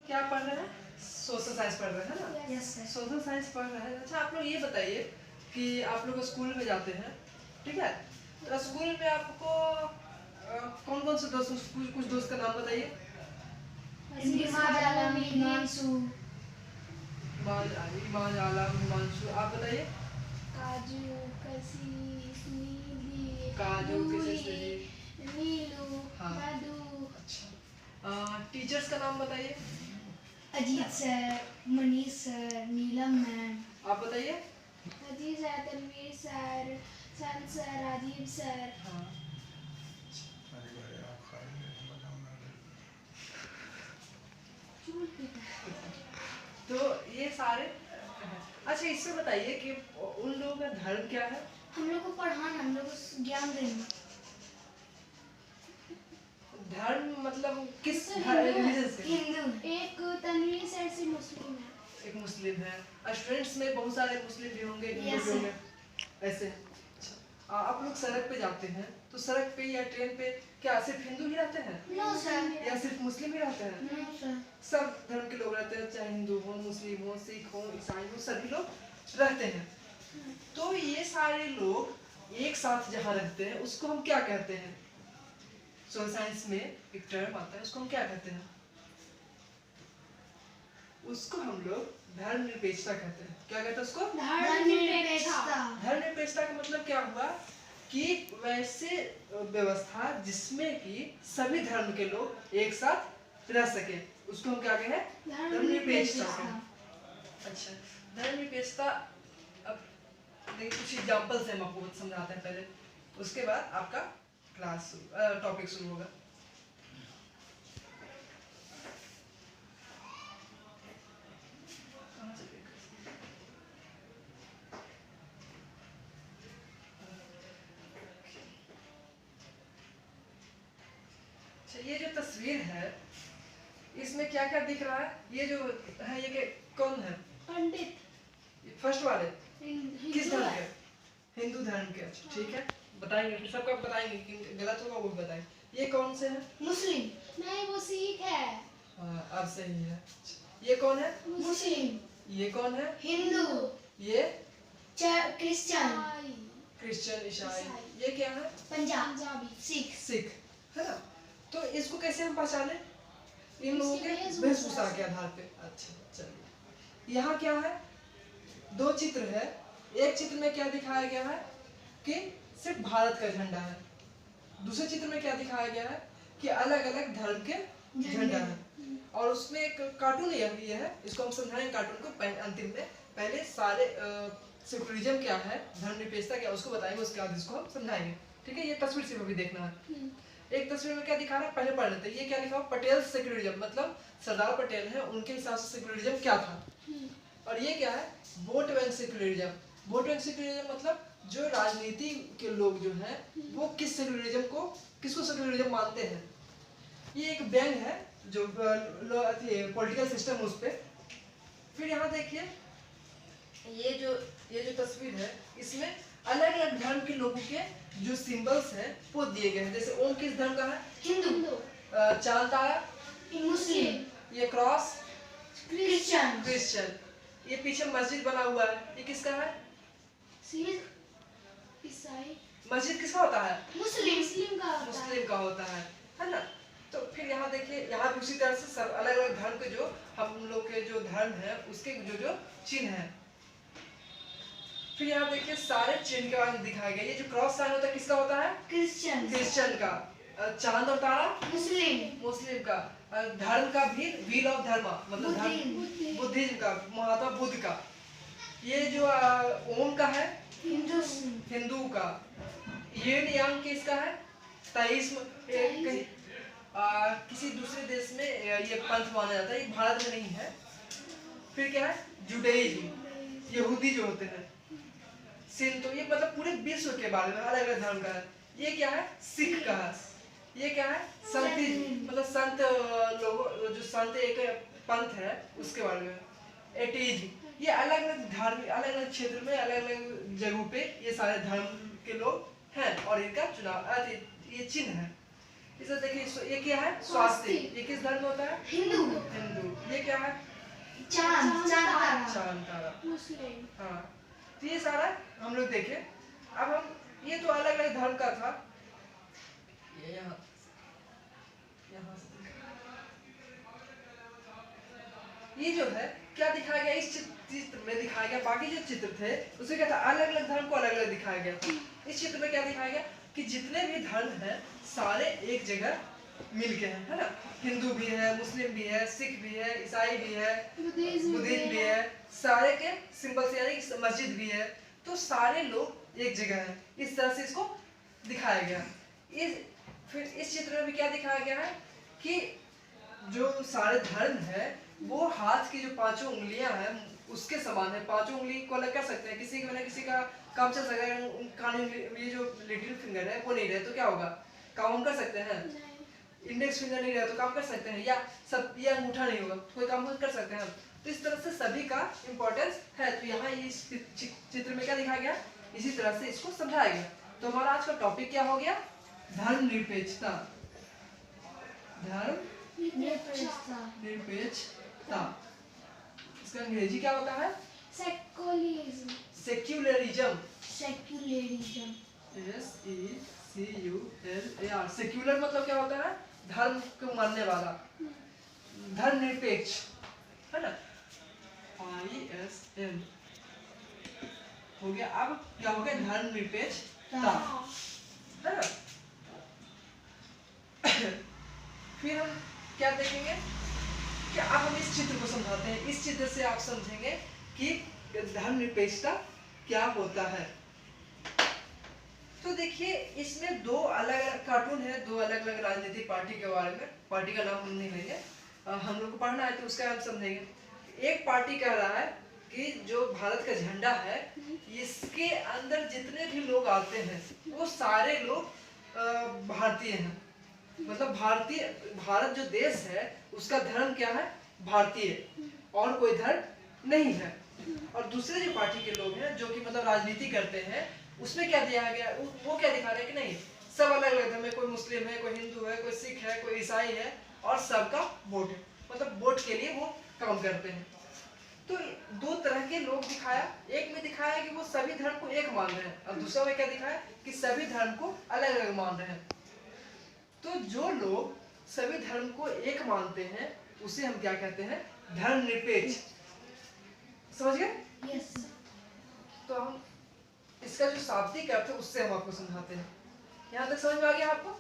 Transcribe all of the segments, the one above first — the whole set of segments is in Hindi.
क्या पढ़ रहे हैं? सोशल साइंस पढ़ रहे हैं ना? Yes sir. सोशल साइंस पढ़ रहे हैं। अच्छा, आप लोग ये बताइए कि आप लोग स्कूल में जाते हैं, ठीक है? तो स्कूल में आपको कौन कौन से दोस्त, कुछ दोस्त का नाम बताइए। हिमांशु, इमाज, आलम, हिमांशु, आप बताइए। काजू, कशिश, नीली, काजू, रूही, किशोर, नीलू, हाँ। मधु। अच्छा, टीचर्स का नाम बताइए। अजीत सर, मनीष सर, नीलम मैम। आप बताइए। अजीत सर, तनवीर सर, संत सर, राजीव सर। हाँ। तो ये सारे। अच्छा, इससे बताइए कि उन लोगों का धर्म क्या है? हम लोग को पढ़ाना, हम लोग को ज्ञान देना। धर्म मतलब किस हिंदू रिलीजन से? हिंदू। एक तनवीर सर से मुस्लिम है। एक मुस्लिम है। स्टूडेंट्स में बहुत सारे मुस्लिम भी होंगे, हिंदू भी होंगे, ऐसे। अच्छा, आप लोग सड़क पे जाते हैं तो सड़क पे या ट्रेन पे क्या सिर्फ हिंदू ही रहते हैं? No sir. या सिर्फ मुस्लिम ही रहते हैं? No sir. सब धर्म के लोग रहते हैं, चाहे हिंदू हो, मुस्लिम हो, सिख हो, ईसाई हो, सभी लोग रहते हैं। तो ये सारे लोग एक साथ जहाँ रहते हैं उसको हम क्या कहते हैं? सोशल साइंस में एक टर्म आता है, उसको हम क्या कहते हैं? उसको हम लोग धर्मनिरपेक्षता कहते हैं। क्या कहते हैं उसको? धर्मनिरपेक्षता। धर्मनिरपेक्षता का मतलब क्या हुआ कि वैसे व्यवस्था जिसमें कि सभी धर्म के लोग एक साथ रह सके, उसको हम क्या कहें? धर्मनिरपेक्षता। अच्छा, धर्मनिरपेक्षता। अब देखिए कुछ एग्जांपल से हम आपको समझाते हैं पहले, उसके बाद आपका क्लास टॉपिक शुरू होगा। ये जो तस्वीर है इसमें क्या क्या दिख रहा है? ये जो है ये कौन है? पंडित। फर्स्ट वाले किस धर्म है? के? हिंदू धर्म के। अच्छा, ठीक है, बताएंगे, फिर सबका बताएंगे कि गलत होगा वो भी बताएंगे। ये कौन से हैं? मुस्लिम। नहीं, वो सिख है। हाँ, अब सही है। ये कौन है? मुस्लिम। ये कौन है? हिंदू। ये क्रिश्चियन। क्रिश्चियन, ईसाई। ये क्या है? पंजाबी। सिख। सिख है ना? तो इसको कैसे हम पहचाने? इन लोगों के वेशभूषा के आधार पे। अच्छा, चलिए, यहाँ क्या है? दो चित्र है। एक चित्र में क्या दिखाया गया है कि सिर्फ भारत का झंडा है। दूसरे चित्र में क्या दिखाया गया है कि अलग अलग धर्म के झंडा है। और उसमें एक कार्टून ये है, इसको हम समझाएंगे कार्टून को अंतिम में। पहले सारे सेकुलरिज्म क्या है, धर्मनिरपेक्षता क्या है, उसको बताएंगे, उसके बाद इसको हम समझाएंगे। ठीक है, ये तस्वीर सिर्फ अभी देखना है। एक तस्वीर में क्या दिखा रहा है पहले पढ़ लेते हैं। ये क्या लिखा हुआ? पटेल सेकुलरिज्म, मतलब सरदार पटेल है, उनके हिसाब से सेकुलरिज्म क्या था। और ये क्या है? Vote bank secularism. Vote bank secularism मतलब जो राजनीति के लोग जो हैं वो किस सेकुलरिज्म को, किसको सेकुलरिज्म मानते हैं। ये एक बैंक है जो पॉलिटिकल सिस्टम उस पे। फिर यहाँ देखिए, ये जो तस्वीर है इसमें अलग अलग धर्म के लोगों के जो सिंबल्स हैं वो दिए गए हैं। जैसे ओम किस धर्म का है? हिंदू। चांद तारा? मुस्लिम। ये क्रॉस? क्रिश्चियन। क्रिश्चियन। ये पीछे मस्जिद बना हुआ है, ये किसका है? सिख। ईसाई। मस्जिद किसका होता है? मुस्लिम का। मुस्लिम का होता है ना? तो फिर यहाँ देखिए, यहाँ भी उसी तरह से सब अलग अलग धर्म के जो हम लोग के जो धर्म है उसके जो चिन्ह है। फिर यहाँ देखिए सारे चिन्ह के बारे में दिखाया गया। ये जो क्रॉस साइन होता है किसका होता है? क्रिश्चियन का। चांद और तारा? मुस्लिम का। धर्म का भी व्हील ऑफ धर्म, मतलब बुद्धिज्म का, महात्मा बुद्ध का। ये जो ओम का है? हिंदू का। यिन यांग किसका है? ताओइज्म। किसी दूसरे देश में ये पंथ माना जाता है, ये भारत में नहीं है। फिर क्या है? जुडाइज्म, यहूदी जो होते हैं। सिंध, तो ये मतलब पूरे विश्व के बारे में अलग अलग धर्म का है। ये क्या है? सिख का है। ये क्या है? संतिज्म, मतलब संत लोगों, जो संत एक पंथ है उसके बारे में। एटीज्म, ये अलग अलग धर्म, अलग अलग क्षेत्र में, अलग अलग जगहों पे ये सारे धर्म के लोग हैं और इनका चुनाव, ये चिन्ह है। इसे देखिए, ये क्या है? स्वास्तिक। ये किस धर्म में होता है? हिंदू। हिंदू। ये क्या है? चांद तारा। चांद तारा। मुस्लिम। हाँ, तो ये सारा हम लोग देखे। अब हम, ये तो अलग अलग धर्म का था। ये यहाँ से ये जो है क्या दिखाया गया, इस चित्र में दिखाया गया। बाकी जो चित्र थे उसमें क्या था, अलग अलग धर्म को अलग अलग दिखाया गया था। इस चित्र में क्या दिखाया गया कि जितने भी धर्म हैं सारे एक जगह मिलके हैं, है ना। हिंदू भी है, मुस्लिम भी है, सिख भी है, ईसाई भी है, बुद्धिज्म भी है, सारे के सिंबल से, यानी कि मस्जिद भी है। तो सारे लोग एक जगह हैं। इस तरह से इसको दिखाया गया। फिर इस चित्र में भी क्या दिखाया गया है कि जो सारे धर्म है वो हाथ की जो पांचों उंगलियां हैं उसके समान है। पांचों उंगली को अलग कर सकते हैं, किसी के बिना किसी का काम चल सकता है। कानी ये जो लिटिल फिंगर है वो नहीं रहे तो क्या होगा, काम हम कर सकते हैं? इंडेक्स फिंगर नहीं रहे तो काम कर सकते हैं, या सब ये अंगूठा नहीं होगा कोई काम कर सकते हैं हम। तो इस तरह से सभी का इम्पोर्टेंस है। तो यहाँ इस चित्र में क्या दिखाया गया, इसी तरह से इसको समझाया गया। तो हमारा आज का टॉपिक क्या हो गया? धर्मनिरपेक्षता। धर्मनिरपेक्षता। इसका अंग्रेजी क्या होता है? Secularism. Secularism. Secularism. SECULAR। Secular मतलब क्या होता है? धर्म को मानने वाला। धर्मनिरपेक्ष, है ना। ISM हो गया। अब क्या हो गया? धर्मनिरपेक्षता, है ना। फिर हम क्या देखेंगे कि अब हम इस चित्र को समझाते हैं। इस चित्र से आप समझेंगे कि धर्मनिरपेक्षता क्या होता है। तो देखिए, इसमें दो अलग अलग कार्टून है, दो अलग अलग राजनीतिक पार्टी के बारे में। पार्टी का नाम हम नहीं लेंगे, हम लोग को पढ़ना है तो उसका हम समझेंगे। एक पार्टी कह रहा है कि जो भारत का झंडा है इसके अंदर जितने भी लोग आते हैं वो सारे लोग भारतीय हैं। मतलब भारत जो देश है उसका धर्म क्या है? भारतीय, और कोई धर्म नहीं है। और दूसरे जो पार्टी के लोग हैं जो कि मतलब राजनीति करते हैं उसमें क्या दिया गया, वो क्या दिखा रहे हैं कि नहीं सब अलग अलग धर्म है, कोई मुस्लिम है, कोई हिंदू है, कोई सिख है, कोई ईसाई है, और सबका वोट है। मतलब वोट के लिए वो काम करते हैं। तो दो तरह के लोग दिखाया। एक में दिखाया कि वो सभी धर्म को एक मान रहे हैं, और दूसरा में क्या दिखाया कि सभी धर्म को अलग अलग मान रहे हैं। तो जो लोग सभी धर्म को एक मानते हैं उसे हम क्या कहते हैं? धर्मनिरपेक्ष। समझ गए? यस। तो हम इसका जो शाब्दिक अर्थ है उससे हम आपको समझाते हैं। यहाँ तक समझ में आ गया आपको?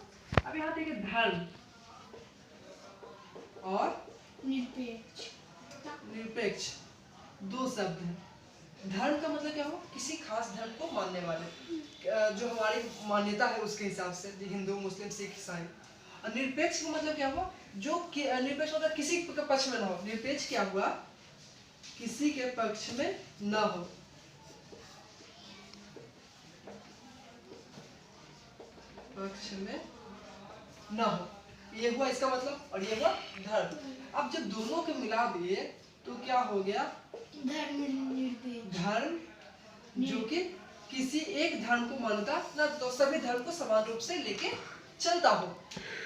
अब यहाँ देखिए, धर्म और निरपेक्ष दो शब्द हैं। धर्म का मतलब क्या हुआ? किसी खास धर्म को मानने वाले, जो हमारी मान्यता है उसके हिसाब से, हिंदू, मुस्लिम, सिख, ईसाई। और निरपेक्ष का मतलब क्या हुआ? जो निरपेक्ष मतलब किसी के पक्ष में ना हो। निरपेक्ष क्या हुआ? किसी के पक्ष में ना हो। पक्ष में ना हो, ये हुआ इसका मतलब। और ये हुआ धर्म। अब जब दोनों को मिला दिए तो क्या हो गया? धर्म, जो कि किसी एक धर्म को मानता ना, तो सभी धर्म को समान रूप से लेके चलता हो,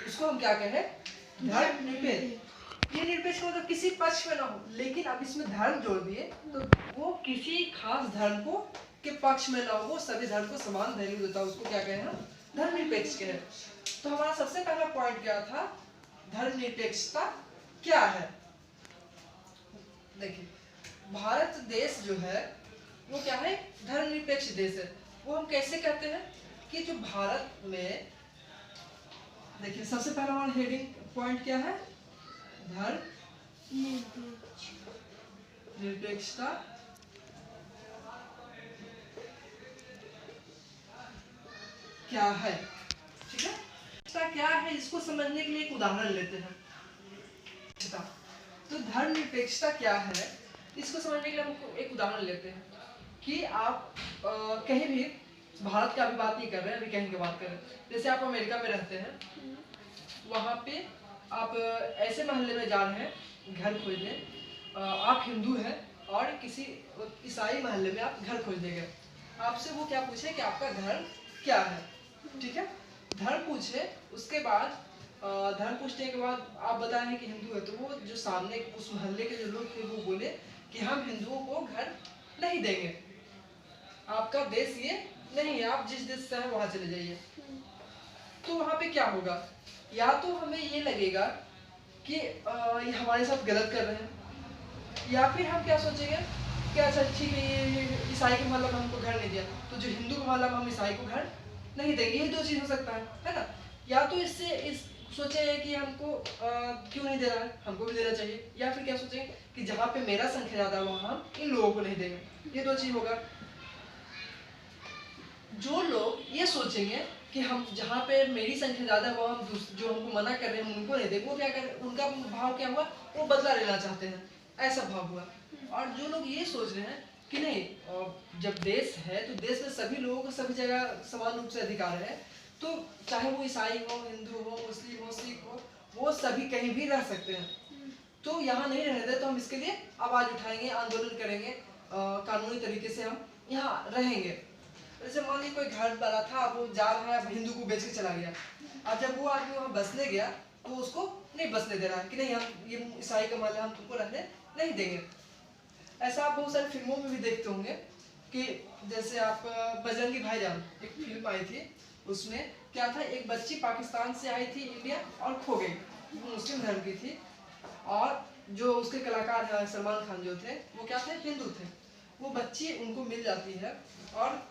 उसको हम क्या कहें? धर्मनिरपेक्ष। ये निरपेक्ष मतलब किसी पक्ष में ना हो, लेकिन अब इसमें धर्म जोड़ दिए तो वो किसी खास धर्म को के पक्ष में ना हो, सभी धर्म को समान वैल्यू देता है, उसको क्या कहें हम? धर्मनिरपेक्ष कहें। तो हमारा सबसे पहला पॉइंट क्या था? धर्मनिरपेक्षता क्या है? देखिए, भारत देश जो है वो क्या है? धर्मनिरपेक्ष देश है। वो हम कैसे कहते हैं कि जो भारत में, देखिए सबसे पहला हमारा हेडिंग पॉइंट क्या है? धर्मनिरपेक्षता क्या है। ठीक है, क्या है इसको समझने के लिए एक उदाहरण लेते हैं। तो धर्मनिरपेक्षता क्या है इसको समझने के लिए हम एक उदाहरण लेते हैं कि आप कहीं भी, भारत का अभी बात नहीं कर रहे हैं, अभी कहीं की बात कर रहे हैं। जैसे आप अमेरिका में रहते हैं, वहाँ पे आप ऐसे मोहल्ले में जा रहे हैं घर खोजने, आप हिंदू हैं और किसी ईसाई मोहल्ले में आप घर खोजने गए। आपसे वो क्या पूछे कि आपका धर्म क्या है। ठीक है, धर्म पूछे, उसके बाद धर्म पूछने के बाद आप बताएं कि हिंदू है, तो वो जो सामने उस मोहल्ले के जो लोग थे वो बोले कि हम हिंदुओं को घर नहीं देंगे, आपका देश ये नहीं है, आप जिस देश से हैं वहाँ चले जाइए। तो वहाँ पे क्या होगा, या तो हमें ये लगेगा कि ये हमारे साथ गलत कर रहे हैं, या फिर हम क्या सोचेंगे कि अच्छा ठीक है ये ईसाई के मोहल्ला में हमको घर नहीं दिया, तो जो हिंदू के मोहल्ला में हम ईसाई को घर नहीं देंगे। ये दो चीज़ हो सकता है ना। या तो इससे इस सोचे कि हमको क्यों नहीं दे रहा है, हमको भी देना चाहिए। या फिर क्या सोचेंगे कि जहाँ पे मेरा संख्या ज़्यादा है वहाँ हम इन लोगों को नहीं देंगे। ये दो चीज़ होगा। जो लोग ये सोचेंगे कि हम जहाँ पे मेरी संख्या ज़्यादा है वहाँ हम जो हमको मना कर रहे हैं उनको नहीं देंगे, वो क्या कर, उनका भाव क्या हुआ, वो बदला लेना चाहते हैं, ऐसा भाव हुआ। और जो लोग ये सोच रहे हैं कि नहीं, जब देश है तो देश में सभी लोगों को सभी जगह समान रूप से अधिकार है, तो चाहे वो ईसाई हो, हिंदू हो, मुस्लिम हो, सिख हो, वो सभी कहीं भी रह सकते हैं। तो यहाँ नहीं रहने दे, तो हम इसके लिए आवाज़ उठाएंगे, आंदोलन करेंगे, कानूनी तरीके से हम यहाँ रहेंगे। जैसे मान लीजिए कोई घर वाला था, वो जा रहा है, हिंदू को बेच के चला गया। अब जब वो आदमी वहाँ बसने गया तो उसको नहीं बसने दे रहा है कि नहीं हम ये ईसाई का माल है, हम तुमको रहने नहीं देंगे। ऐसा आप बहुत सारी फिल्मों में भी देखते होंगे कि जैसे आप बजरंगी भाईजान एक फिल्म आई थी, उसमें क्या था, एक बच्ची पाकिस्तान से आई थी इंडिया और खो गई, मुस्लिम धर्म की थी, और जो उसके कलाकार हैं सलमान खान जो थे वो क्या थे, हिंदू थे। वो बच्ची उनको मिल जाती है और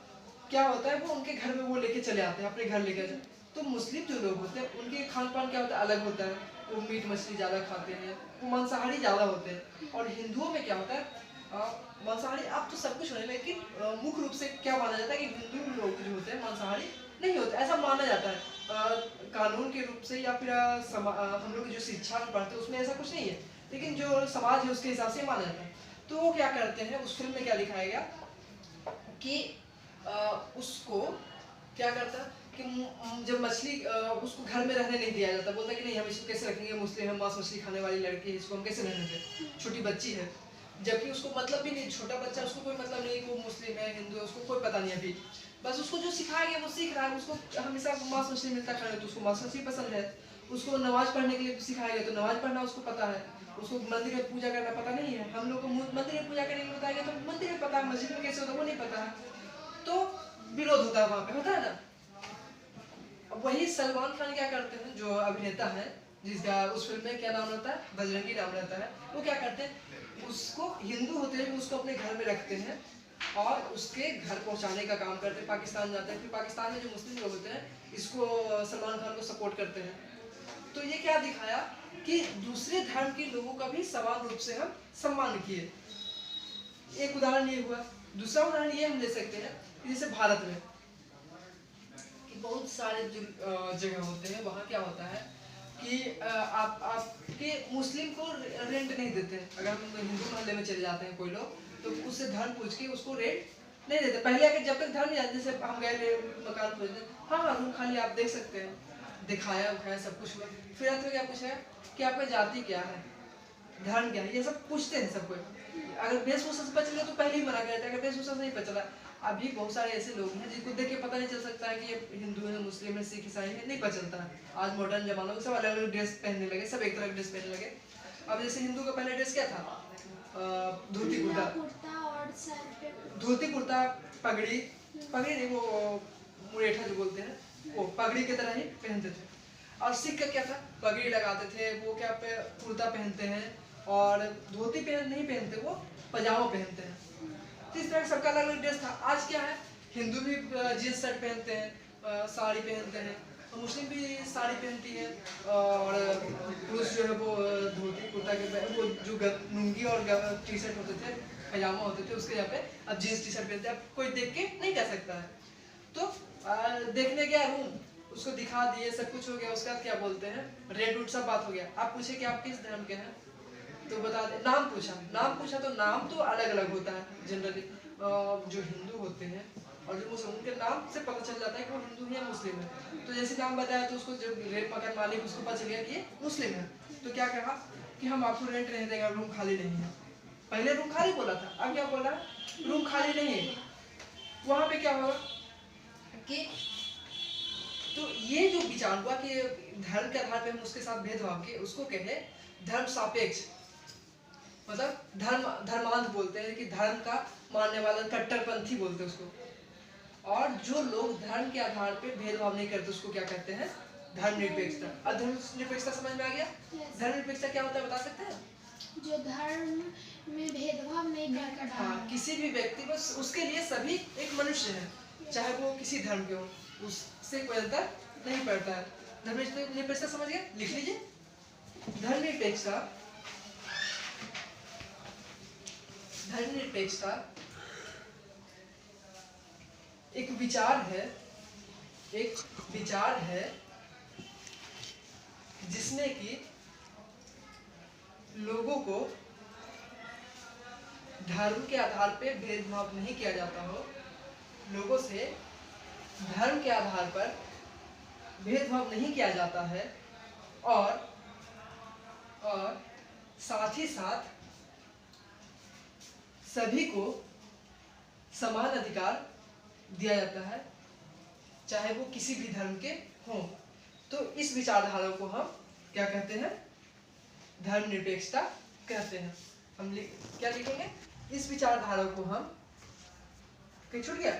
क्या होता है, वो उनके घर में वो लेके चले आते हैं, अपने घर लेके जाते। तो मुस्लिम जो लोग होते हैं उनके खान पान क्या होता है, अलग होता है, वो मीट मछली ज़्यादा खाते हैं, वो मांसाहारी ज़्यादा होते हैं। और हिंदुओं में क्या होता है, मांसाहारी आप तो सब कुछ होने, लेकिन मुख्य रूप से क्या माना जाता है कि हिंदू लोग जो होते हैं मांसाहारी नहीं होते, ऐसा माना जाता है कानून के रूप से, या फिर हम लोग जो शिक्षा में पढ़ते हैं उसमें ऐसा कुछ नहीं है, लेकिन जो समाज है उसके हिसाब से माना जाता है। तो वो क्या करते हैं, उस फिल्म में क्या दिखाया गया कि उसको क्या करता कि जब मछली उसको घर में रहने नहीं दिया जाता, बोलता कि नहीं हम इसको कैसे रखेंगे, मुस्लिम है, मांस मछली खाने वाली लड़की है, इसको हम कैसे रहने दें, छोटी बच्ची है। जबकि उसको मतलब भी नहीं, छोटा बच्चा, उसको कोई मतलब नहीं कि वो मुस्लिम है, हिंदू है, उसको कोई पता नहीं अभी, बस उसको जो सिखाया गया वो सीख रहा है। उसको हमेशा मांस मछली मिलता खाने, तो उसको मांस मछली पसंद है। उसको नमाज पढ़ने के लिए सिखाया गया तो नमाज पढ़ना उसको पता है। उसको मंदिर में पूजा करना पता नहीं है, हम लोग को मंदिर में पूजा करने के लिए बताया गया तो मंदिर में पता है, मस्जिद में कैसे होता है वो नहीं पता है, तो विरोध होता है वहां पे, होता है ना। अब वही सलमान खान क्या करते हैं, जो अभिनेता है जिसका उस फिल्म में क्या नाम रहता है, बजरंगी नाम रहता है, वो क्या करते हैं, उसको हिंदू होते हुए उसको अपने घर में रखते हैं और उसके घर पहुंचाने का काम करते हैं। पाकिस्तान जाते हैं, फिर पाकिस्तान में जो मुस्लिम लोग होते हैं इसको सलमान खान को सपोर्ट करते हैं। तो ये क्या दिखाया कि दूसरे धर्म के लोगों का भी समान रूप से हम सम्मान किए। एक उदाहरण ये हुआ। दूसरा उदाहरण ये हम ले सकते हैं जैसे भारत में कि बहुत सारे जो जगह होते हैं वहाँ क्या होता है कि आपके मुस्लिम को रेंट नहीं देते हैं। अगर हम हिंदू मोहल्ले में चले जाते हैं कोई लोग, तो उससे धर्म पूछ के उसको रेंट नहीं देते। पहले अगर जब तक धर्म नहीं, जैसे हम गए मकान खोजने, हाँ रूम खाली आप देख सकते हैं, दिखाया उखाया सब कुछ हुआ, फिर अंत में क्या पूछा कि आपका जाति क्या है, धर्म क्या है, ये सब पूछते हैं सब कोई। अगर वेशभूषा से पता चले तो पहले ही मना करते हैं, अगर वेशभूषा से नहीं पता चला। अभी बहुत सारे ऐसे लोग हैं जिनको देख के पता नहीं चल सकता है कि ये हिंदू है, मुस्लिम है, सिख ईसाई है, नहीं पता चलता है। आज मॉडर्न जमाना में सब अलग अलग ड्रेस पहनने लगे, सब एक तरह की ड्रेस पहनने लगे। अब जैसे हिंदू का पहले ड्रेस क्या था, धोती कुर्ता, और सर पे धोती कुर्ता, पगड़ी, पगड़ी नहीं वो मुरेठा जो बोलते हैं, वो पगड़ी की तरह ही पहनते थे। और सिख का क्या था, पगड़ी लगाते थे, वो क्या पे कुर्ता पहनते हैं, और धोती नहीं पहनते, वो पजामा पहनते हैं। तो इस तरह सबका अलग अलग ड्रेस था। आज क्या है, हिंदू भी जींस शर्ट पहनते हैं, साड़ी पहनते हैं, और मुस्लिम भी साड़ी पहनती है, और पुरुष जो है वो धोती कुर्ता के, वो जो लुंगी और टी शर्ट होते थे, पजामा होते थे, उसके यहाँ पे अब जींस टी शर्ट पहनते हैं। अब कोई देख के नहीं कह सकता है। तो देखने गया रूम, उसको दिखा दिए, सब कुछ हो गया, उसका क्या बोलते हैं, रेट रूट सब बात हो गया। आप पूछे कि आप किस धर्म के हैं, तो बता दे। नाम पूछा तो नाम तो अलग अलग होता है जनरली। जो हिंदू होते हैं और जो मुस्लिम, उनके नाम से पता चल जाता है कि वो हिंदू है या मुस्लिम है। तो जैसे नाम बताया तो उसको जब रेंट मकान मालिक, उसको पता चल गया कि ये मुस्लिम है, तो क्या कहा कि हम आपको रेंट नहीं देंगे, रूम खाली नहीं है। पहले रूम खाली बोला था, अब क्या बोल रहा है, रूम खाली नहीं है। वहां पे क्या होगा कि तो ये जो विचार हुआ कि धर्म के आधार पे हम उसके साथ भेदभाव के, उसको कहते हैं धर्म सापेक्ष, मतलब धर्मांध बोलते हैं कि धर्म का मानने वाला कट्टरपंथी बोलते हैं उसको। और जो लोग धर्म के आधार पे भेदभाव नहीं करते उसको क्या कहते हैं? धर्मनिरपेक्षता। अब धर्मनिरपेक्षता समझ में आ गया? धर्मनिरपेक्षता क्या होता है बता सकते हैं? जो धर्म में भेदभाव नहीं करता। हाँ, किसी भी व्यक्ति बस उसके लिए सभी एक मनुष्य है, चाहे वो किसी धर्म के हो, उससे कोई अंतर नहीं पड़ता है। धर्मनिरपेक्षता समझ गए? लिख लीजिए। धर्मनिरपेक्षता एक विचार है जिसमें कि लोगों को धर्म के आधार पे भेदभाव नहीं किया जाता हो, लोगों से धर्म के आधार पर भेदभाव नहीं किया जाता है, और साथ ही साथ सभी को समान अधिकार दिया जाता है, चाहे वो किसी भी धर्म के हों। तो इस विचारधारा को हम क्या कहते हैं? धर्मनिरपेक्षता कहते हैं। हम क्या लिखेंगे? इस विचारधारा को हम, कहीं छूट गया?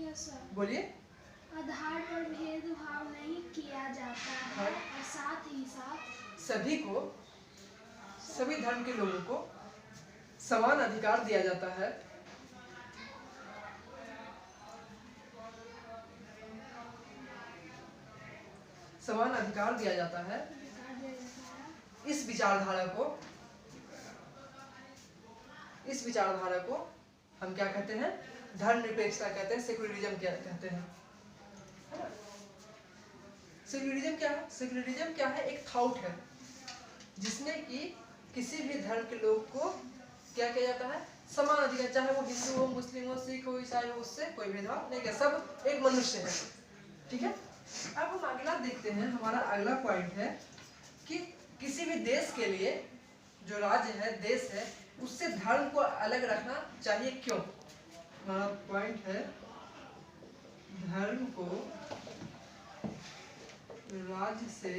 Yes sir. बोलिए। आधार पर भेदभाव नहीं किया जाता है, और साथ ही साथ सभी धर्म के लोगों को समान अधिकार दिया जाता है, समान अधिकार दिया जाता है। इस विचारधारा को हम क्या कहते हैं? धर्मनिरपेक्षता कहते हैं, सेक्युलरिज्म क्या कहते हैं, है ना? सेक्युलरिज्म क्या है? सेक्युलरिज्म क्या है? एक थॉट है जिसमें कि किसी भी धर्म के लोग को क्या किया जाता है? समान अधिकार, चाहे वो हिंदू हो, मुस्लिम हो, सिख हो, ईसाई हो, उससे कोई भेदभाव नहीं किया, सब एक मनुष्य है। ठीक है। अब हम अगला देखते हैं। हमारा अगला पॉइंट है कि किसी भी देश के लिए, जो राज्य है, देश है, उससे धर्म को अलग रखना चाहिए, क्यों? हमारा पॉइंट है धर्म को राज्य से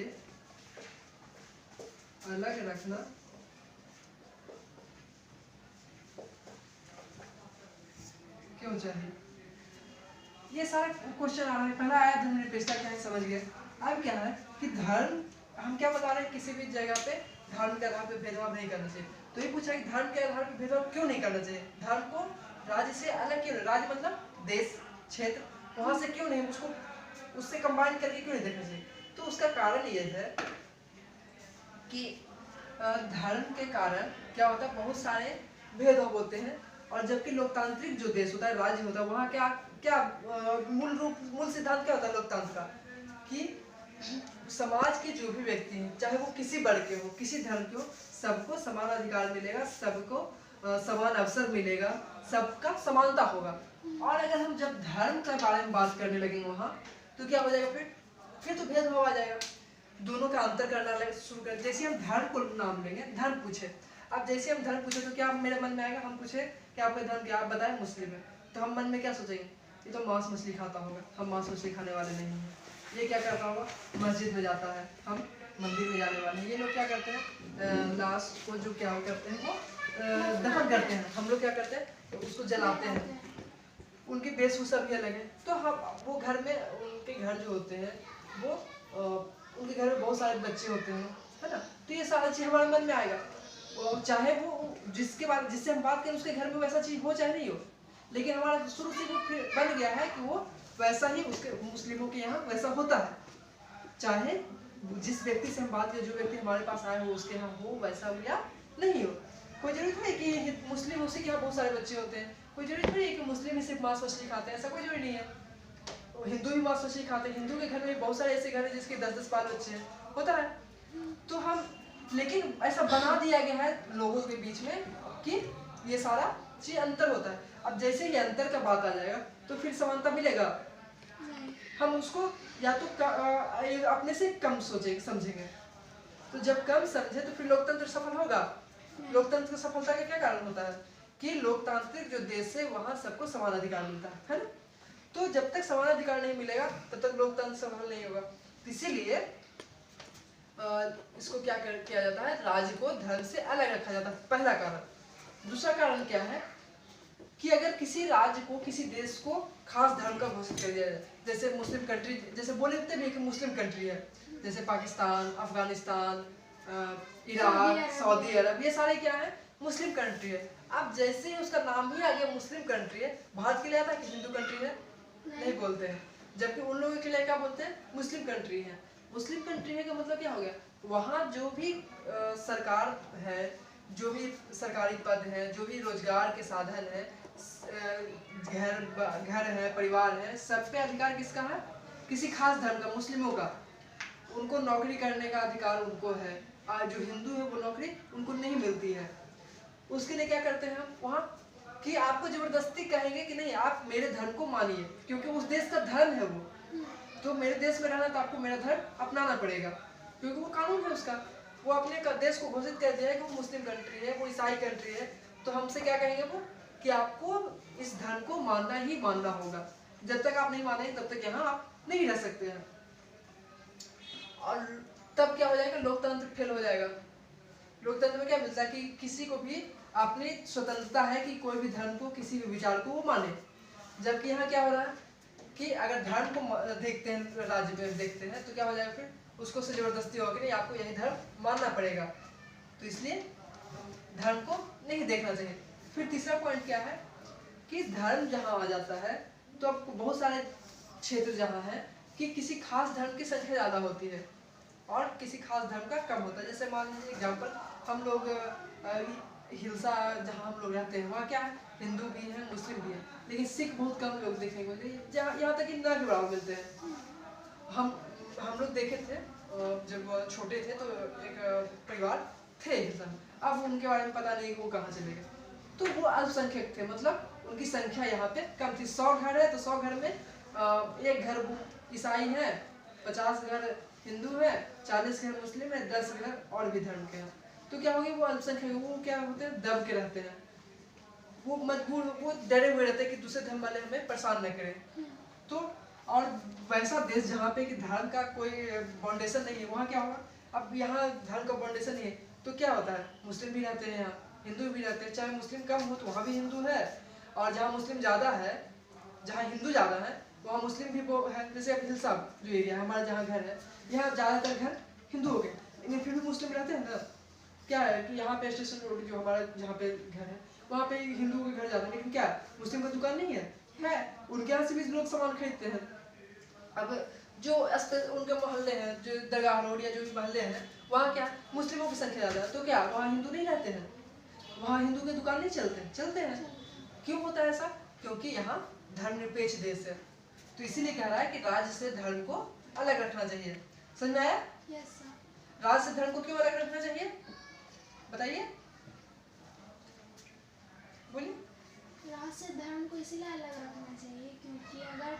अलग रखना क्यों चाहिए? ये सारा क्वेश्चन आ रहा है। पहला आया धर्मनिरपेक्षता क्या है, समझ गए। अब क्या है कि धर्म, हम क्या बता रहे हैं? किसी भी जगह पे धर्म के आधार पे भेदभाव नहीं करना चाहिए। तो ये पूछा कि धर्म के आधार पे भेदभाव क्यों नहीं करना चाहिए? धर्म को राज्य से अलग क्यों? राज्य मतलब देश, क्षेत्र, वहां से क्यों नहीं, उसको उससे कंबाइन करके क्यों नहीं देखना चाहिए? तो उसका कारण ये है कि धर्म के कारण क्या होता है? बहुत सारे भेदभाव होते हैं, और जबकि लोकतांत्रिक जो देश होता है, राज्य होता है, वहाँ क्या मूल सिद्धांत क्या होता है लोकतंत्र का? कि समाज के जो भी व्यक्ति हैं, चाहे वो किसी वर्ग के हो, किसी धर्म के हो, सबको समान अधिकार मिलेगा, सबको समान अवसर मिलेगा, सबका समानता होगा। और अगर हम जब धर्म के बारे में बात करने लगेंगे वहाँ, तो क्या हो जाएगा? फिर तो भेदभाव आ जाएगा, दोनों का अंतर करना शुरू कर। जैसे हम धर्म को नाम लेंगे, धर्म पूछे, अब जैसे हम धर्म पूछे तो क्या मेरे मन में आएगा? हम पूछे कि आपका धर्म क्या? आप बताएं मुस्लिम है, तो हम मन में क्या सोचेंगे? ये तो मांस मछली खाता होगा, हम मांस मछली खाने वाले नहीं हैं। ये क्या करता होगा? मस्जिद में जाता है, हम मंदिर में जाने वाले हैं। ये लोग क्या करते हैं? लाश को जो क्या करते हैं, वो दफन करते हैं। हम लोग क्या करते हैं? उसको जलाते हैं। उनकी वेशभूषा भी अलग है। तो हम वो घर में, उनके घर जो होते हैं वो उनके घर में बहुत सारे बच्चे होते हैं, है ना? तो ये सारा चीज़ हमारे मन में आएगा, चाहे वो जिससे हम बात करें उसके घर में वैसा चीज़ हो चाहे नहीं हो, लेकिन हमारा शुरू से वो बन गया है कि वो वैसा ही उसके मुस्लिमों के यहाँ वैसा होता है। चाहे जिस व्यक्ति से हम बात करें, जो व्यक्ति हमारे पास आए हो, उसके यहाँ हो वैसा हो या नहीं हो, कोई जरूरी नहीं है कि मुस्लिम उसी के यहाँ बहुत सारे बच्चे होते हैं। कोई जरूरी नहीं है कि मुस्लिम ही सिर्फ मांस मछली खाते हैं, ऐसा कोई जरूरी नहीं है। हिंदू भी मांस मछली खाते हैं। हिंदू के घर में बहुत सारे ऐसे घर हैं जिसके 10-10 बाल बच्चे हैं, होता है। तो हम, लेकिन ऐसा बना दिया गया है लोगों के बीच में कि ये सारा चीज अंतर होता है। अब जैसे ही अंतर का बात आ जाएगा तो फिर समानता मिलेगा? हम उसको या तो अपने से कम समझेंगे। तो जब कम समझे तो फिर लोकतंत्र सफल होगा? लोकतंत्र की सफलता का क्या कारण होता है? कि लोकतांत्रिक जो देश है वहाँ सबको समान अधिकार मिलता है ना? तो जब तक समान अधिकार नहीं मिलेगा तब तक लोकतंत्र सफल नहीं होगा। इसीलिए इसको किया जाता है, राज्य को धर्म से अलग रखा जाता है, पहला कारण। दूसरा कारण क्या है कि अगर किसी राज्य को, किसी देश को खास धर्म का घोषित कर दिया जाए, जैसे मुस्लिम कंट्री, जैसे बोलते भी कि मुस्लिम कंट्री है, जैसे पाकिस्तान, अफगानिस्तान, इराक, सऊदी अरब, ये सारे क्या है, मुस्लिम कंट्री है। अब जैसे ही उसका नाम ही आ गया मुस्लिम कंट्री है, भारत के लिए आता है कि हिंदू कंट्री है, नहीं बोलते हैं। जबकि उन लोगों के लिए क्या बोलते हैं, मुस्लिम कंट्री है। मुस्लिम कंट्री है का मतलब क्या हो गया, वहाँ जो भी सरकार है, जो भी सरकारी पद है, जो भी रोजगार के साधन है, घर है, परिवार है, सब पे अधिकार किसका है, किसी खास धर्म का, मुस्लिमों का। उनको नौकरी करने का अधिकार उनको है, और जो हिंदू है वो नौकरी उनको नहीं मिलती है। उसके लिए क्या करते हैं हम वहाँ कि आपको जबरदस्ती कहेंगे कि नहीं आप मेरे धर्म को मानिए, क्योंकि उस देश का धर्म है वो, तो मेरे देश में रहना तो आपको मेरा धर्म अपनाना पड़ेगा, क्योंकि वो कानून है उसका। वो अपने देश को घोषित कर दिया है कि वो मुस्लिम कंट्री है, वो ईसाई कंट्री है, तो हमसे क्या कहेंगे वो कि आपको इस धर्म को मानना ही मानना होगा। जब तक आप नहीं मानेंगे तब तक यहाँ आप नहीं रह सकते हैं। और तब क्या हो जाएगा, लोकतंत्र फेल हो जाएगा। लोकतंत्र में क्या मिलता है कि किसी को भी अपनी स्वतंत्रता है कि कोई भी धर्म को, किसी भी विचार को वो माने। जबकि यहाँ क्या हो रहा है कि अगर धर्म को देखते हैं, राज्य में देखते हैं, तो क्या हो जाएगा, फिर उसको से जबरदस्ती होगी नहीं आपको यही धर्म मानना पड़ेगा, तो इसलिए धर्म को नहीं देखना चाहिए। फिर तीसरा पॉइंट क्या है कि धर्म जहाँ आ जाता है तो आपको बहुत सारे क्षेत्र जहाँ है कि किसी खास धर्म की संख्या ज़्यादा होती है और किसी खास धर्म का कम होता है। जैसे मान लीजिए एग्जाम्पल, हम लोग हिल्सा जहाँ हम लोग रहते हैं वहाँ क्या है, हिंदू भी हैं, मुस्लिम भी हैं, लेकिन सिख बहुत कम लोग देखने को मिलते हैं, यहाँ तक कि ना के बराबर मिलते हैं। हम लोग देखे थे जब छोटे थे तो एक परिवार थे हिल्सा में, अब उनके बारे में पता नहीं वो कहाँ चले गए। तो वो अल्पसंख्यक थे, मतलब उनकी संख्या यहाँ पे कम थी। 100 घर है तो 100 घर में एक घर ईसाई है, 50 घर हिंदू है, 40 घर मुस्लिम है, 10 घर और भी धर्म के हैं। तो क्या होगी, वो अल्पसंख्यक, वो क्या होते हैं, दब के रहते हैं, वो मजबूर, वो डरे हुए रहते हैं कि दूसरे धर्म वाले हमें परेशान न करें। तो और वैसा देश जहाँ पे कि धर्म का कोई फाउंडेशन नहीं है, वहाँ क्या होगा, अब यहाँ धर्म का फाउंडेशन नहीं है तो क्या होता है, मुस्लिम भी रहते हैं यहाँ, हिंदू भी रहते हैं, चाहे मुस्लिम कम हो तो वहाँ भी हिंदू है, और जहाँ मुस्लिम ज़्यादा है, जहाँ हिंदू ज़्यादा है वहाँ मुस्लिम भी वो है। जैसे अब हिल्सा जो एरिया है हमारा, जहाँ घर है, यहाँ ज़्यादातर घर हिंदू हो गए, लेकिन फिर भी मुस्लिम रहते हैं ना। क्या है कि यहाँ पे स्टेशन रोड जो हमारा जहाँ पे घर है वहाँ पे हिंदुओं के घर जाते हैं, लेकिन क्या मुस्लिम का दुकान नहीं है, उनके यहाँ से भी लोग सामान खरीदते हैं। अब जो उनके मोहल्ले हैं, जो दरगाह रोड या जो भी मोहल्ले हैं, वहाँ क्या मुस्लिमों की संख्या ज़्यादा है, तो क्या वहाँ हिंदू नहीं रहते हैं, वहाँ हिंदू के दुकान नहीं चलते हैं। क्यों होता है ऐसा, क्योंकि यहाँ धर्मनिरपेक्ष देश है। तो इसीलिए कह रहा है कि राज्य से धर्म को अलग रखना चाहिए। समझ में आया? Yes sir. राज्य से धर्म को क्यों अलग रखना चाहिए, बताइए, बोलिए। राज्य से धर्म को इसलिए अलग रखना चाहिए क्योंकि अगर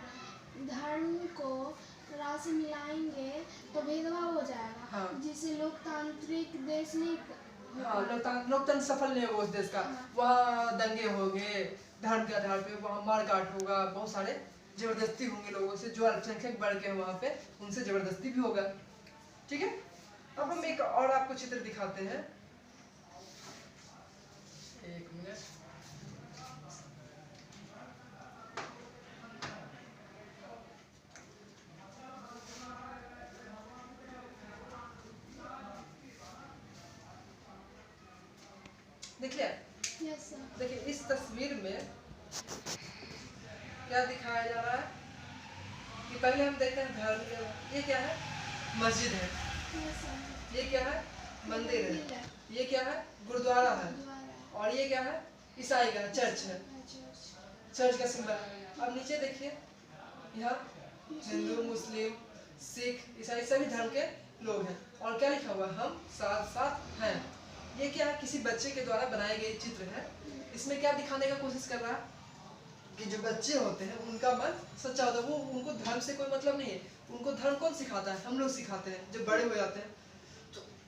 धर्म को राज्य से मिलाएंगे तो भेदभाव हो जाएगा। हाँ। जिससे लोकतांत्रिक देश नहीं, हाँ, लोकतंत्र सफल नहीं होगा उस देश का। वहाँ दंगे होंगे धर्म के आधार पे, वहाँ मारकाट होगा, बहुत सारे जबरदस्ती होंगे लोगों से, जो अल्पसंख्यक वर्ग के हैं वहाँ पे उनसे जबरदस्ती भी होगा। ठीक है, अब हम एक और आपको चित्र दिखाते हैं, एक मिनट। देख लिया? Yes sir. देखिए इस तस्वीर में क्या दिखाया जा रहा है कि पहले हम देखते हैं धर्म, ये क्या है, मस्जिद है, यस सर। ये क्या है, मंदिर है, ये क्या है, गुरुद्वारा है, और ये क्या है, ईसाई का चर्च है, चर्च का सिंबल है। अब नीचे देखिए, यहाँ हिंदू, मुस्लिम, सिख, ईसाई सभी धर्म के लोग हैं, और क्या लिखा हुआ है, हम साथ साथ हैं। ये क्या है, किसी बच्चे के द्वारा बनाए गए चित्र है। इसमें क्या दिखाने का कोशिश कर रहा है कि जो बच्चे होते हैं उनका मन सच्चा होता है, वो उनको धर्म से कोई मतलब नहीं है। उनको धर्म कौन सिखाता है, हम लोग सिखाते हैं जब बड़े हो जाते हैं।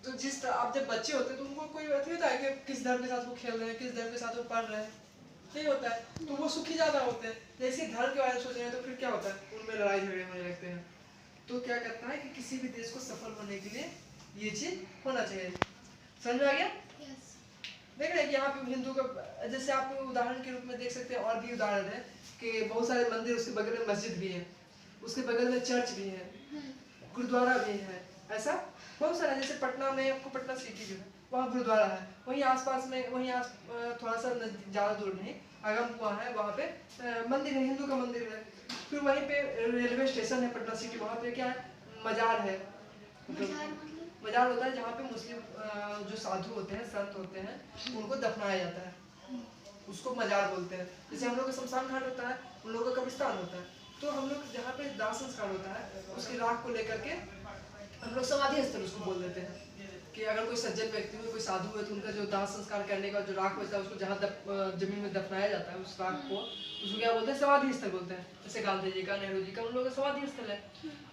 तो आप जब बच्चे होते हैं तो उनको कोई अथी होता है कि किस धर्म के साथ वो खेल रहे हैं, किस धर्म के साथ वो पढ़ रहे हैं, नहीं होता है, तो वो सुखी ज्यादा होते हैं। जैसे धर्म के बारे में सोच रहे हैं तो फिर क्या होता है, उनमें लड़ाई झगड़े होने लगते हैं। तो क्या करता है कि किसी भी देश को सफल होने के लिए ये चीज होना चाहिए। समझ में आ गया? यस। देख रहे हैं कि यहाँ पे हिंदू का, जैसे आप उदाहरण के रूप में देख सकते हैं, और भी उदाहरण है कि बहुत सारे मंदिर, उसके बगल में मस्जिद भी है, उसके बगल में चर्च भी है, गुरुद्वारा भी है, ऐसा बहुत सारा। जैसे पटना में आपको पटना सिटी जो है वहाँ गुरुद्वारा है, वहीं आसपास में, वहीं थोड़ा सा ज़्यादा दूर नहीं, आगम कुआं है, वहाँ पे मंदिर है, हिंदू का मंदिर है। फिर वहीं पे रेलवे स्टेशन है पटना सिटी, वहाँ पे क्या है, मजार है। मजार होता है जहाँ पे मुस्लिम जो साधु होते हैं, संत होते हैं, उनको दफनाया जाता है, उसको मजार बोलते हैं। जैसे हम लोग का शमशान घाट होता है, उन लोगों का कब्रिस्तान होता है। तो हम लोग जहाँ पे दाह संस्कार होता है, उसकी राख को लेकर के हम लोग समाधि स्थल उसको बोल देते हैं। कि अगर कोई सज्जन व्यक्ति हो, कोई साधु है, तो उनका जो दाह संस्कार करने का जो राख बचता है, उसको जहाँ जमीन में दफनाया जाता है, उस राख को, उसको क्या बोलते हैं, समाधि स्थल बोलते हैं। जैसे गांधी जी का, नेहरू जी का, उन लोगों का समाधि स्थल है।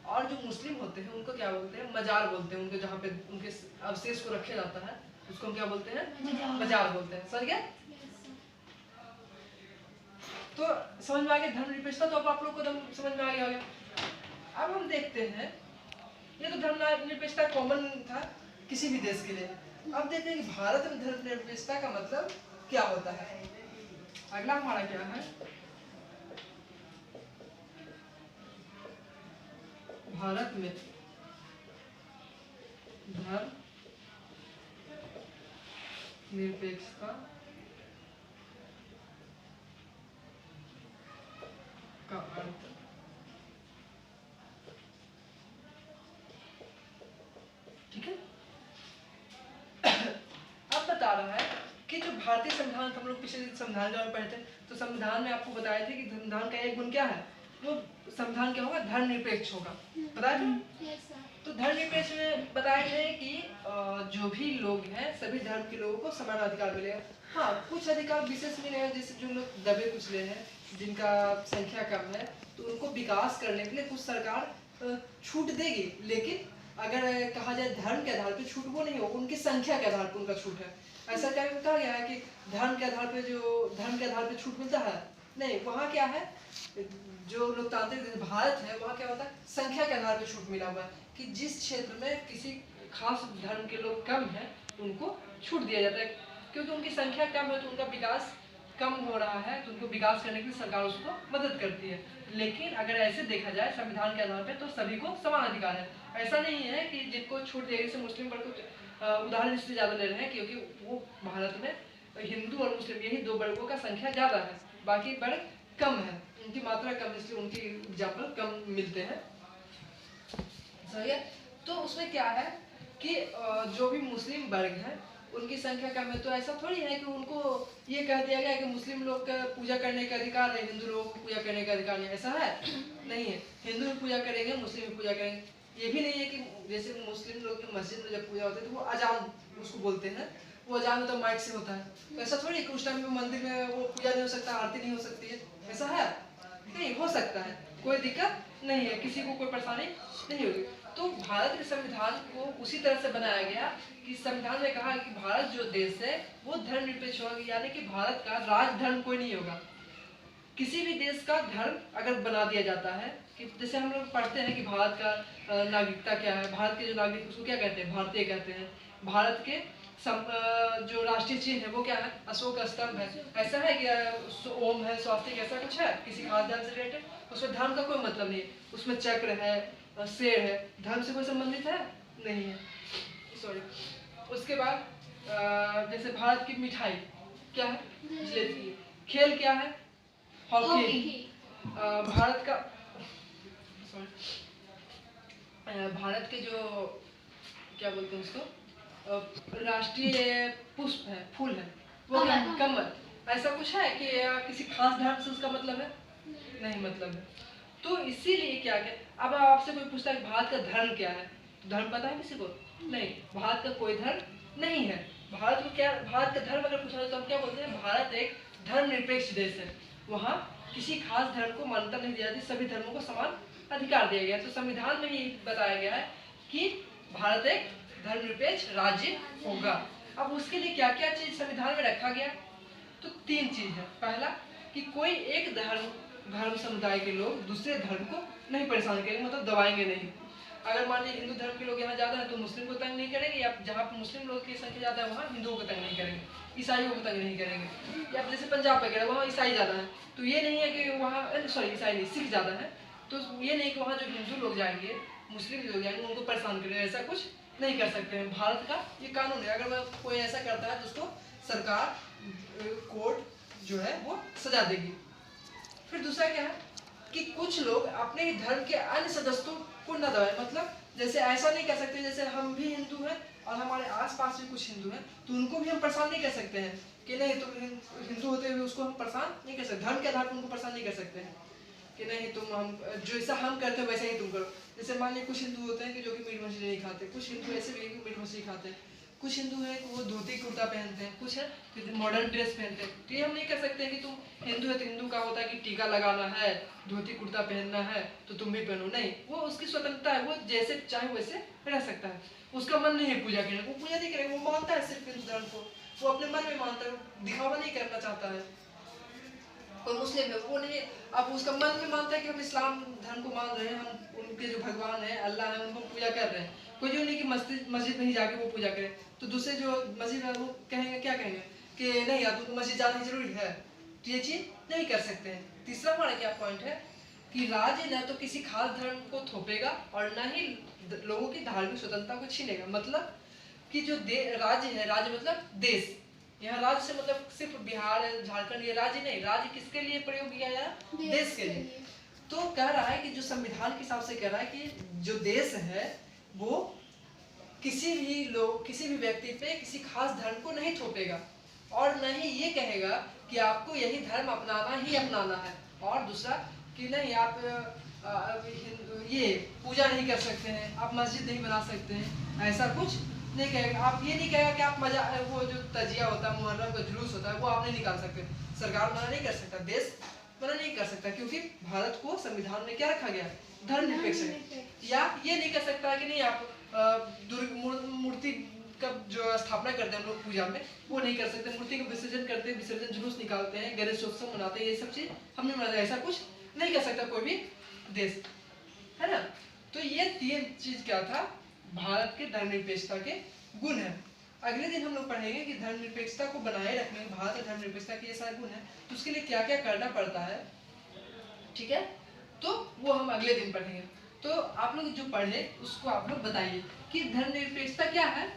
और जो मुस्लिम होते हैं उनको क्या बोलते हैं, मजार बोलते हैं। उनको जहाँ पे उनके अवशेष को रखा जाता है, उसको हम क्या बोलते हैं, मजार बोलते हैं। समझ गए? तो समझ में आ गया धर्मनिरपेक्षता, तो अब आप लोग को समझ में आ गया होगा। अब हम देखते हैं, ये तो धर्मनिरपेक्षता कॉमन था किसी भी देश के लिए। अब देखते हैं कि भारत में धर्मनिरपेक्षता का मतलब क्या होता है। अगला हमारा क्या है, भारत में धर्म निरपेक्षता का अर्थ। ठीक है, अब बता रहा है कि जो भारतीय संविधान, हम लोग पिछले संविधान के बारे में पढ़े थे, तो संविधान में आपको बताया था कि संविधान का एक गुण क्या है, वो संविधान क्या होगा, धर्मनिरपेक्ष होगा। बताया था? तो धर्मनिरपेक्ष में बताए थे कि जो भी लोग हैं, सभी धर्म के लोगों को समान अधिकार मिलेगा। हाँ, कुछ अधिकार विशेष मिलेगा, जैसे जो लोग दबे कुचले हैं, जिनका संख्या कम है, तो उनको विकास करने के लिए कुछ सरकार छूट देगी। लेकिन अगर कहा जाए धर्म के आधार पर छूट, वो नहीं हो, उनकी संख्या के आधार पर उनका छूट है। ऐसा क्या कहा गया है कि धर्म के आधार पे, जो धर्म के आधार पे छूट मिलता है, नहीं। वहाँ क्या है, जो लोकतांत्रिक भारत है, वहाँ क्या होता है, संख्या के आधार पे छूट मिला हुआ है कि जिस क्षेत्र में किसी खास धर्म के लोग कम हैं, उनको छूट दिया जाता है। क्योंकि उनकी संख्या कम है तो उनका विकास कम हो रहा है, तो उनको विकास करने के लिए सरकार उसको मदद करती है। लेकिन अगर ऐसे देखा जाए संविधान के आधार पर, तो सभी को समान अधिकार है। ऐसा नहीं है कि जिनको छूट देगी, से मुस्लिम वर्ग को उदाहरण इसलिए ज़्यादा ले रहे हैं क्योंकि वो भारत में हिंदू और मुस्लिम यही दो वर्गों का संख्या ज़्यादा है, बाकी वर्ग कम है, उनकी मात्रा कम, इसलिए उनके एग्जाम्पल कम मिलते हैं। सही है? तो उसमें क्या है कि जो भी मुस्लिम वर्ग है उनकी संख्या कम है, तो ऐसा थोड़ी है कि उनको ये कह दिया गया कि मुस्लिम लोग का पूजा करने का अधिकार है, हिंदू लोगों को पूजा करने का अधिकार नहीं। ऐसा है नहीं है, हिंदू भी पूजा करेंगे, मुस्लिम भी पूजा करेंगे। ये भी नहीं है कि जैसे मुस्लिम लोग की मस्जिद में जब पूजा होती है तो वो अजान उसको बोलते हैं, वो अजान तो माइक से होता है। तो ऐसा थोड़ी है कि उस टाइम में मंदिर में वो पूजा नहीं हो सकता, आरती नहीं हो सकती है। ऐसा है नहीं, हो सकता है, कोई दिक्कत नहीं है, किसी को कोई परेशानी नहीं होगी। तो भारत के संविधान को उसी तरह से बनाया गया कि संविधान में कहा कि भारत जो देश है वो धर्मनिरपेक्ष होगा, यानी कि भारत का राज धर्म कोई नहीं होगा। किसी भी देश का धर्म अगर बना दिया जाता है, कि जैसे हम लोग पढ़ते हैं कि भारत का नागरिकता क्या है, भारत के जो नागरिक उसको क्या कहते हैं, भारतीय कहते हैं। भारत के जो राष्ट्रीय चिन्ह है वो क्या है, अशोक स्तंभ है। ऐसा है कि ओम है, स्वास्तिक, ऐसा कुछ है किसी खास धर्म से रिलेटेड? उसमें धर्म का कोई मतलब नहीं है। उसमें चक्र है, शेर है, धर्म से कोई संबंधित है नहीं है, सॉरी। उसके बाद जैसे भारत की मिठाई क्या है, जलेबी। खेल क्या है, हॉकी। भारत का भारत के जो क्या बोलते हैं उसको, राष्ट्रीय पुष्प है, फूल है, वो क्या है, कमल। ऐसा कुछ है कि किसी खास धर्म से उसका मतलब है नहीं, मतलब है। तो इसीलिए क्या क्या, अब आपसे कोई पूछता है भारत का धर्म क्या है, तो धर्म पता है किसी को? नहीं, भारत का कोई धर्म नहीं है। भारत को क्या, भारत का धर्म अगर पूछा जाए तो हम क्या बोलते हैं, भारत एक धर्मनिरपेक्ष देश है। वहाँ किसी खास धर्म को मान्यता नहीं दी जाती, सभी धर्मों को समान अधिकार दिया गया। तो संविधान में ही बताया गया है कि भारत एक धर्मनिरपेक्ष राज्य होगा। अब उसके लिए क्या क्या चीज संविधान में रखा गया, तो तीन चीज है। पहला कि कोई एक धर्म समुदाय के लोग दूसरे धर्म को नहीं परेशान करेंगे, मतलब दबाएंगे नहीं। अगर मान लीजिए हिंदू धर्म के लोग यहाँ ज़्यादा है तो मुस्लिम को तंग नहीं करेंगे, या जहाँ पर मुस्लिम लोग की संख्या ज़्यादा है वहाँ हिंदुओं को तंग नहीं करेंगे, ईसाइयों को तंग नहीं करेंगे। या जैसे पंजाब वगैरह वहाँ ईसाई ज़्यादा है, तो ये नहीं है कि वहाँ सॉरी ईसाई नहीं सिख ज़्यादा है, तो ये नहीं कि वहाँ जो हिंदू लोग जाएंगे मुस्लिम लोग जाएंगे उनको परेशान करेंगे, ऐसा कुछ नहीं कर सकते हैं। भारत का ये कानून है, अगर वह कोई ऐसा करता है तो उसको सरकार कोर्ट जो है वो सजा देगी। फिर दूसरा क्या है कि कुछ लोग अपने ही धर्म के अन्य सदस्यों को न दबाए, मतलब जैसे ऐसा नहीं कर सकते जैसे हम भी हिंदू हैं और हमारे आसपास भी कुछ हिंदू हैं तो उनको भी हम परेशान नहीं कर सकते हैं कि नहीं तुम हिंदू होते हुए उसको हम परेशान नहीं कर सकते, धर्म के आधार पर उनको परेशान नहीं कर सकते हैं कि नहीं तुम हम जैसा हम करते हो वैसा ही तुम करो। जैसे मान लीजिए कुछ हिंदू होते हैं कि जो कि मीट मछली नहीं खाते, कुछ हिंदू ऐसे भी मीट मछली खाते हैं, कुछ हिंदू हैं कि वो धोती कुर्ता पहनते हैं, कुछ है कि मॉडर्न ड्रेस पहनते हैं। तो ये हम नहीं कर सकते कि तुम हिंदू है तो हिंदू का होता है कि टीका लगाना है, धोती कुर्ता पहनना है तो तुम भी पहनो, नहीं, वो उसकी स्वतंत्रता है, वो जैसे चाहे वैसे रह सकता है। उसका मन नहीं है पूजा करने, वो पूजा नहीं करेगा, वो मानता है सिर्फ हिंदू धर्म को, वो अपने मन में मानता है, दिखावा नहीं करना चाहता है। कोई मुस्लिम है वो नहीं, अब उसका मन में मानता है कि हम इस्लाम धर्म को मान रहे हैं, हम उनके जो भगवान है अल्लाह है उनको पूजा कर रहे हैं। कोई जो नहीं कि मस्जिद में ही जाके वो पूजा करे, तो दूसरे जो मस्जिद है वो कहेंगे क्या कहेंगे कि नहीं यार तुमको मस्जिद जाना जरूरी है, तो ये चीज नहीं कर सकते हैं। तीसरा हमारा क्या पॉइंट है कि राज्य न तो किसी खास धर्म को थोपेगा और न ही लोगों की धार्मिक स्वतंत्रता को छीनेगा। मतलब कि जो राज्य है, राज्य मतलब देश, यहाँ राज्य से मतलब सिर्फ बिहार झारखंड ये राज्य नहीं, राज्य किसके लिए प्रयोग किया जाए, देश के लिए। तो कह रहा है कि जो संविधान के हिसाब से कह रहा है कि जो देश है वो किसी भी व्यक्ति पे किसी खास धर्म को नहीं थोपेगा और न ही ये कहेगा कि आपको यही धर्म अपनाना ही अपनाना है, और दूसरा कि नहीं आप ये पूजा नहीं कर सकते हैं, आप मस्जिद नहीं बना सकते हैं, ऐसा कुछ नहीं कहेगा। आप ये नहीं कहेगा कि आप मजा वो जो तजिया होता है मुहर्रम का जुलूस होता है वो आप नहीं निकाल सकते, सरकार मना नहीं कर सकता, देश मना नहीं कर सकता, क्योंकि भारत को संविधान में क्या रखा गया, धर्मनिरपेक्ष है। या ये नहीं कर सकता कि नहीं आप मूर्ति का जो स्थापना करते हैं हम लोग पूजा में वो नहीं कर सकते, मूर्ति का विसर्जन करते हैं, विसर्जन जुलूस निकालते हैं, गणेशोत्सव मनाते हैं, ये सब चीज हम नहीं मनाते, ऐसा कुछ नहीं कर सकता कोई भी देश, है ना। तो ये तीन चीज क्या था, भारत के धर्मनिरपेक्षता के गुण है। अगले दिन हम लोग पढ़ेंगे कि धर्मनिरपेक्षता को बनाए रखने में भारत और धर्मनिरपेक्षता के ये सारे गुण है, तो उसके लिए क्या क्या करना पड़ता है, ठीक है, तो वो हम अगले दिन पढ़ेंगे। तो आप लोग जो पढ़े उसको आप लोग बताइए कि धर्मनिरपेक्षता क्या है।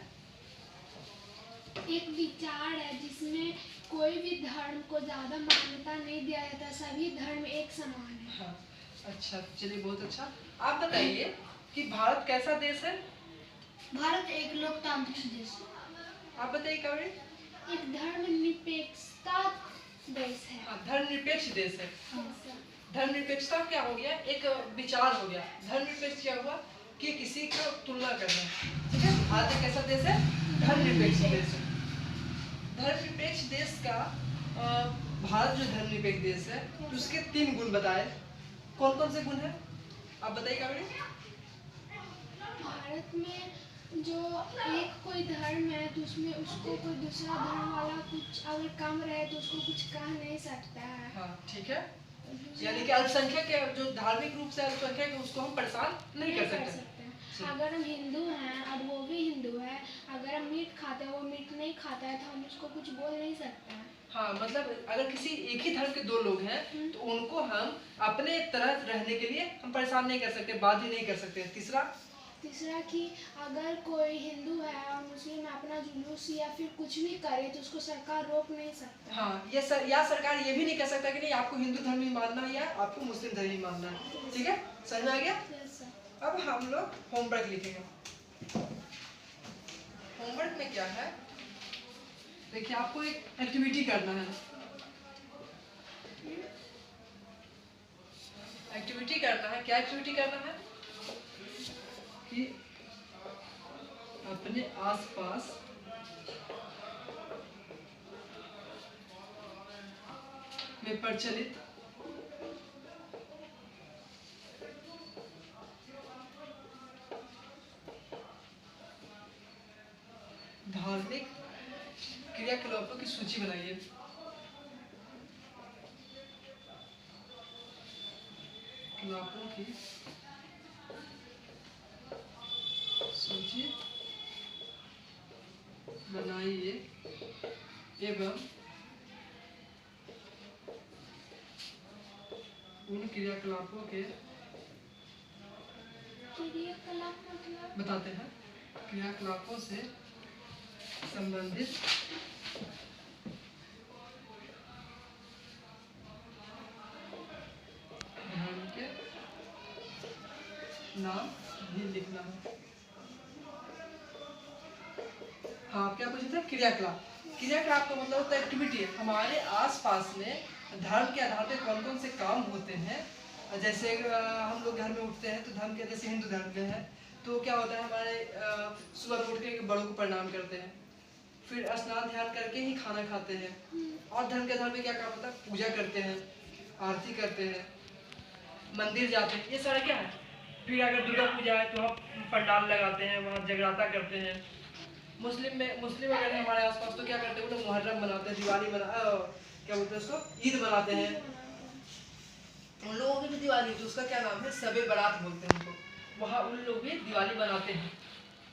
एक विचार है जिसमें कोई भी धर्म को ज्यादा मान्यता नहीं दिया जाता, सभी धर्म एक समान है। हाँ, अच्छा, चलिए बहुत अच्छा। आप बताइए कि भारत कैसा देश है। भारत एक लोकतांत्रिक देश है। आप बताइए काव्य। एक धर्मनिरपेक्षता देश है। हाँ, धर्मनिरपेक्ष देश है। हाँ, धर्मनिरपेक्षता क्या हो गया, एक विचार हो गया। धर्मनिरपेक्ष क्या हुआ कि किसी को तुलना करना, ठीक है। भारत एक कैसा देश है, धर्मनिरपेक्ष देश है। धर्मनिरपेक्ष देश का भारत जो धर्मनिरपेक्ष देश है तो उसके तीन गुण बताए, कौन कौन से गुण है आप बताइए काव्य। भारत में जो एक कोई धर्म है तो उसमें उसको कोई दूसरा धर्म वाला कुछ अगर कम रहे तो उसको कुछ कह नहीं सकता है। हाँ, ठीक है, यानी कि अल्पसंख्यक के जो धार्मिक रूप से अल्पसंख्यक है उसको हम परेशान नहीं कर सकते। अगर हम हिंदू हैं और वो भी हिंदू है, अगर हम मीट खाते हैं वो मीट नहीं खाता है तो हम उसको कुछ बोल नहीं सकते हैं। हाँ, मतलब अगर किसी एक ही धर्म के दो लोग हैं तो उनको हम अपने तरह रहने के लिए हम परेशान नहीं कर सकते, बाध्य नहीं कर सकते। तीसरा कि अगर कोई हिंदू है और मुस्लिम अपना जुलूस या फिर कुछ भी करे तो उसको सरकार रोक नहीं सकता। हाँ, ये सरकार ये भी नहीं कह सकता कि नहीं आपको हिंदू धर्म ही मानना है या आपको मुस्लिम धर्म ही मानना है, ठीक है, समझ में आ गया। अब हम लोग होमवर्क लिखेंगे। होमवर्क में क्या है, देखिए आपको एक एक्टिविटी करना है। एक्टिविटी करना है, क्या एक्टिविटी करना है कि अपने आसपास में प्रचलित धार्मिक क्रियाकलापों की सूची बनाइए। क्रियाकलापों की सूची बनाइए एवं उन क्रियाकलापों के क्रियाकलाप मतलब बताते हैं क्रियाकलापों से संबंधित धर्म के नाम भी लिखना है। हाँ, क्या पूछे थे? क्रियाकलाप। क्रियाकलाप का मतलब होता है एक्टिविटी। हमारे आसपास में धर्म के आधार पे कौन कौन से काम होते हैं। जैसे हम लोग घर में उठते हैं तो धर्म के, जैसे हिंदू धर्म में है तो क्या होता है, हमारे सुबह उठ के बड़ों को प्रणाम करते हैं, फिर स्नान ध्यान करके ही खाना खाते हैं। और धर्म के आधार पे क्या काम होता है, पूजा करते हैं, आरती करते हैं, मंदिर जाते हैं, ये सारा क्या है। फिर अगर दुर्गा पूजा है तो हम पंडाल लगाते हैं, वहाँ जगराता करते हैं। मुस्लिम अगर है हमारे आसपास तो क्या करते हैं, वो लोग मुहर्रम मनाते हैं, दिवाली क्या बोलते हैं उसको, ईद मनाते हैं। उन लोगों की भी दिवाली तो उसका क्या नाम है, सबे बारात बोलते हैं उनको। वहाँ उन लोग भी दिवाली मनाते हैं।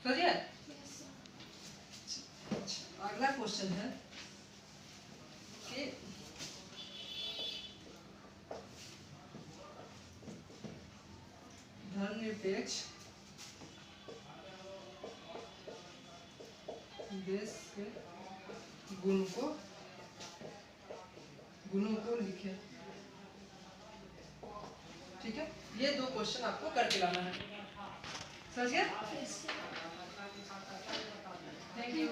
समझिए। अगला क्वेश्चन है कि धर्मनिरपेक्ष देश के गुणों को लिखे। ठीक है, ये दो क्वेश्चन आपको करके लाना है। समझ गए? Thank you.